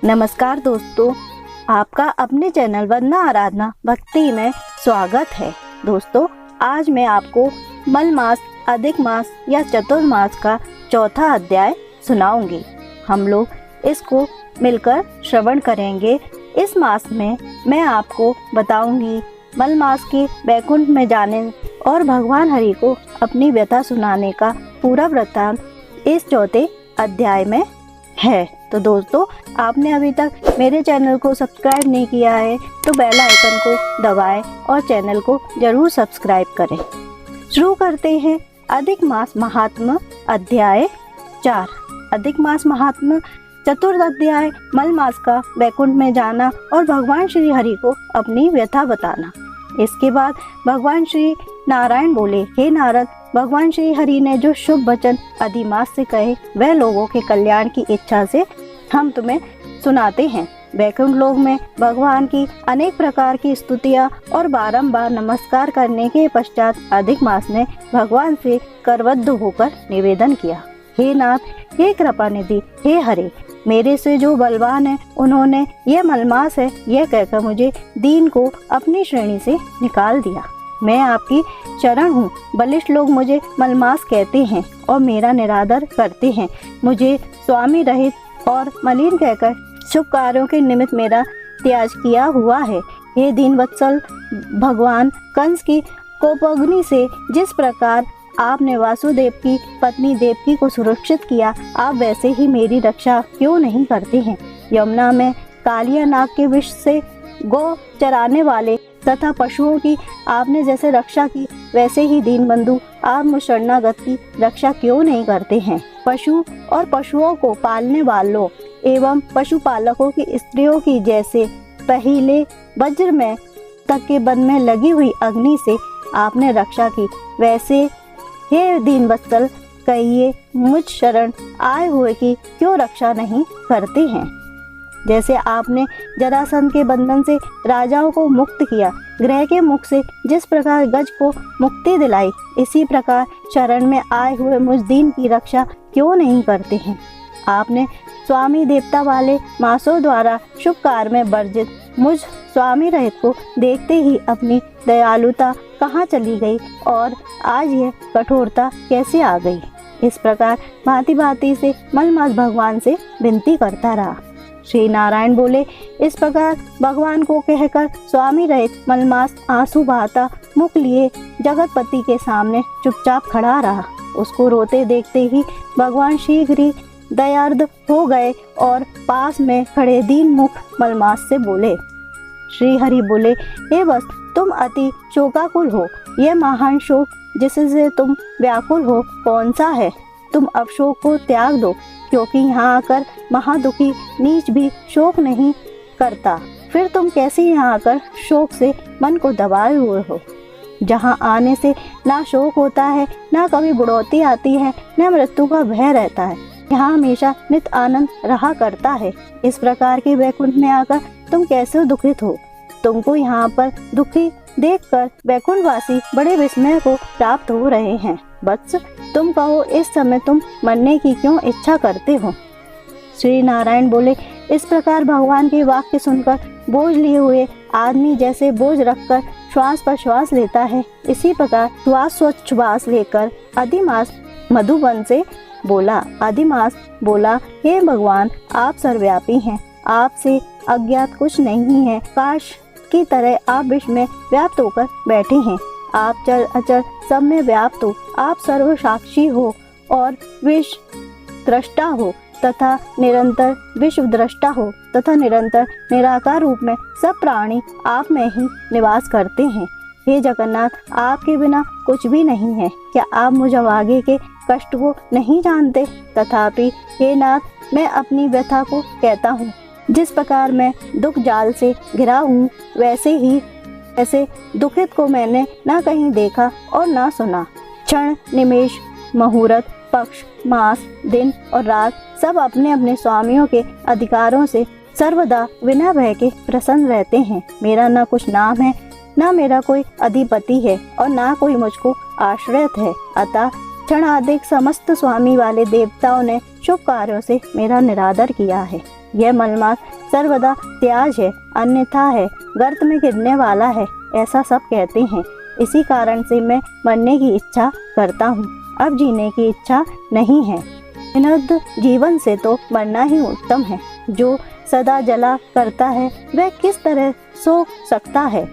नमस्कार दोस्तों, आपका अपने चैनल वंदना आराधना भक्ति में स्वागत है। दोस्तों, आज मैं आपको मल मास, अधिक मास या चतुर्मास का चौथा अध्याय सुनाऊंगी। हम लोग इसको मिलकर श्रवण करेंगे। इस मास में मैं आपको बताऊंगी मल मास के वैकुंठ में जाने और भगवान हरि को अपनी व्यथा सुनाने का पूरा वृत्तांत इस चौथे अध्याय में है। तो दोस्तों, आपने अभी तक मेरे चैनल को सब्सक्राइब नहीं किया है तो बेल आइकन को दबाएं और चैनल को जरूर सब्सक्राइब करें। शुरू करते हैं अधिक मास महात्म्य अध्याय 4। अधिक मास महात्म्य चतुर्थ अध्याय मल मास का वैकुंठ में जाना और भगवान श्री हरि को अपनी व्यथा बताना। इसके बाद भगवान श्री नारायण बोले, हे नारद, भगवान श्री हरि ने जो शुभ वचन अधिमास से कहे वह लोगों के कल्याण की इच्छा से हम तुम्हें सुनाते हैं। वैकुंठ लोक में भगवान की अनेक प्रकार की स्तुतियां और बारंबार नमस्कार करने के पश्चात अधिक मास ने भगवान से करबद्ध होकर निवेदन किया, हे नाथ, हे कृपा निधि, हे हरे, मेरे से जो बलवान है उन्होंने यह मलमास है यह कहकर मुझे दीन को अपनी श्रेणी से निकाल दिया। मैं आपकी शरण हूँ। बलिष्ठ लोग मुझे मलमास कहते हैं और मेरा निरादर करते हैं। मुझे स्वामी रहित और मलिन कहकर शुभ कार्यों के निमित्त मेरा त्याग किया हुआ है। हे दीन वत्सल भगवान, कंस की कोपाग्नि से जिस प्रकार आपने वासुदेव की पत्नी देवकी को सुरक्षित किया, आप वैसे ही मेरी रक्षा क्यों नहीं करते हैं। यमुना में कालिया नाग के विष से गौ चराने वाले तथा पशुओं की आपने जैसे रक्षा की, वैसे ही दीन बंधु आप मुझ शरणागत की रक्षा क्यों नहीं करते हैं। पशु और पशुओं को पालने वालों एवं पशुपालकों की स्त्रियों की जैसे पहले वज्र में तक के बंध में लगी हुई अग्नि से आपने रक्षा की, वैसे हे दीन वत्सल, कहिए मुझ शरण आए हुए की क्यों रक्षा नहीं करते हैं। जैसे आपने जरासंध के बंधन से राजाओं को मुक्त किया, ग्रह के मुख से जिस प्रकार गज को मुक्ति दिलाई, इसी प्रकार शरण में आए हुए मुझ दीन की रक्षा क्यों नहीं करते हैं। आपने स्वामी देवता वाले मासों द्वारा शुभ कार्य में वर्जित मुझ स्वामी रहित को देखते ही अपनी दयालुता कहाँ चली गई और आज यह कठोरता कैसे आ गई। इस प्रकार भांति भांति से मलमास भगवान से विनती करता रहा। श्री नारायण बोले, इस प्रकार भगवान को कहकर स्वामी रहित मलमास आंसू बहाता मुख लिए जगतपति के सामने चुपचाप खड़ा रहा। उसको रोते देखते ही भगवान शीघ्र ही दयार्द हो गए और पास में खड़े दीन मुख मलमास से बोले। श्री हरि बोले, हे वत्स, तुम अति शोकाकुल हो। यह महान शोक जिससे तुम व्याकुल हो कौन सा है। तुम अब शोक को त्याग दो, क्योंकि यहाँ आकर महादुखी नीच भी शोक नहीं करता। फिर तुम कैसे यहाँ आकर शोक से मन को दबाए हुए हो। जहाँ आने से ना शोक होता है, ना कभी बुढ़ौती आती है, न मृत्यु का भय रहता है। यहाँ हमेशा नित आनंद रहा करता है। इस प्रकार के वैकुंठ में आकर तुम कैसे दुखित हो। तुमको यहाँ पर दुखी देखकर वैकुंठवासी बड़े विस्मय को प्राप्त हो रहे हैं। वत्स, तुम कहो, इस समय तुम मरने की क्यों इच्छा करते हो। श्री नारायण बोले, इस प्रकार भगवान के वाक्य सुनकर बोझ लिए हुए आदमी जैसे बोझ रखकर श्वास पर श्वास लेता है, इसी प्रकार श्वास लेकर अधिमास मधुबन से बोला। अधिमास बोला, हे भगवान, आप सर्वव्यापी हैं, आपसे अज्ञात कुछ नहीं है। काश की तरह आप विश्व में व्याप्त होकर बैठे हैं। आप चर अचर सब में व्याप्त हो। आप सर्व साक्षी हो और विश्व दृष्टा हो तथा निरंतर निराकार रूप में सब प्राणी आप में ही निवास करते हैं। हे जगन्नाथ, आपके बिना कुछ भी नहीं है। क्या आप मुझ आगे के कष्ट को नहीं जानते। तथापि हे नाथ, मैं अपनी व्यथा को कहता हूँ। जिस प्रकार मैं दुख जाल से घिरा हूँ, ऐसे दुखित को मैंने ना कहीं देखा और ना सुना। क्षण निमेष मुहूर्त पक्ष मास दिन और रात सब अपने अपने स्वामियों के अधिकारों से सर्वदा बिना भय के प्रसन्न रहते हैं। मेरा ना कुछ नाम है, ना मेरा कोई अधिपति है और ना कोई मुझको आश्रयत है। अतः क्षणाधिक समस्त स्वामी वाले देवताओं ने शुभ कार्यों से मेरा निरादर किया है। यह मलमास सर्वदा त्याज है, अन्यथा है, गर्त में गिरने वाला है, ऐसा सब कहते हैं। इसी कारण से मैं मरने की इच्छा करता हूँ, अब जीने की इच्छा नहीं है। अनर्थ जीवन से तो मरना ही उत्तम है। जो सदा जला करता है वह किस तरह सो सकता है।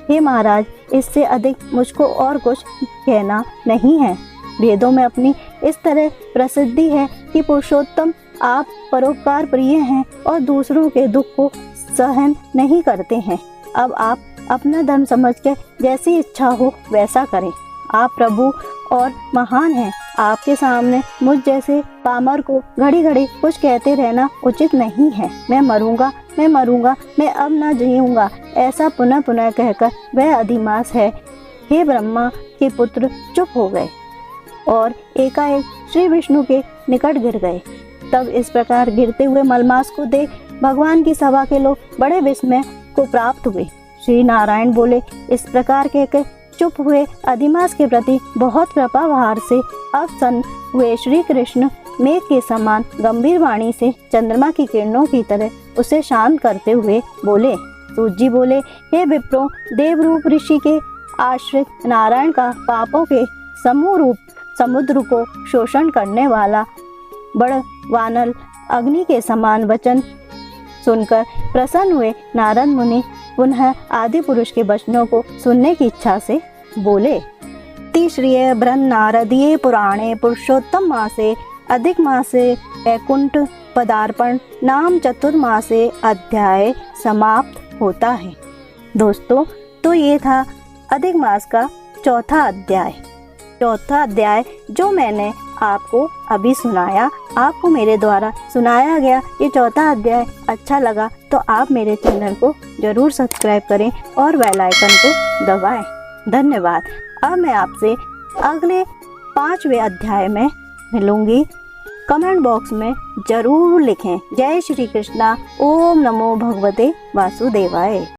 हे महाराज, इससे अधिक मुझको और कुछ कहना नहीं है। वेदों में अपनी इस तरह प्रसिद्धि है कि पुरुषोत्तम आप परोपकार प्रिय हैं और दूसरों के दुख को सहन नहीं करते हैं। अब आप अपना धर्म समझकर जैसी इच्छा हो वैसा करें। आप प्रभु और महान हैं। आपके सामने मुझ जैसे पामर को घड़ी घड़ी कुछ कहते रहना उचित नहीं है। मैं मरूंगा, मैं मरूंगा, मैं अब न जीऊंगा, ऐसा पुनः पुनः कहकर वह अधिमास है। हे ब्रह्मा के पुत्र चुप हो गए और एकाएक श्री विष्णु के निकट गिर गए। तब इस प्रकार गिरते हुए मलमास को देख भगवान की सभा के लोग बड़े विस्मय को प्राप्त हुए। श्री नारायण बोले, इस प्रकार कहकर चुप हुए अधिमास के प्रति बहुत कृपा भार से अवसन्न हुए श्री कृष्ण मेघ के समान गंभीर वाणी से चंद्रमा की किरणों की तरह उसे शांत करते हुए बोले। सूत जी बोले, हे विप्रो, देवरूप ऋषि के आश्रित नारायण का पापों के समूह रूप समुद्र को शोषण करने वाला बड़ वानल अग्नि के समान वचन सुनकर प्रसन्न हुए नारद मुनि पुनः आदि पुरुष के वचनों को सुनने की इच्छा से बोले। तीसरीय बृहन् नारदीय पुराणे पुरुषोत्तम मासे अधिक मासे वैकुंठ पदार्पण नाम चतुर्मासे अध्याय समाप्त होता है। दोस्तों, तो ये था अधिक मास का चौथा अध्याय जो मैंने आपको अभी सुनाया। आपको मेरे द्वारा सुनाया गया ये चौथा अध्याय अच्छा लगा तो आप मेरे चैनल को जरूर सब्सक्राइब करें और बेल आइकन को दबाएं। धन्यवाद। अब मैं आपसे अगले 5वें अध्याय में मिलूंगी। कमेंट बॉक्स में जरूर लिखें। जय श्री कृष्णा। ओम नमो भगवते वासुदेवाय।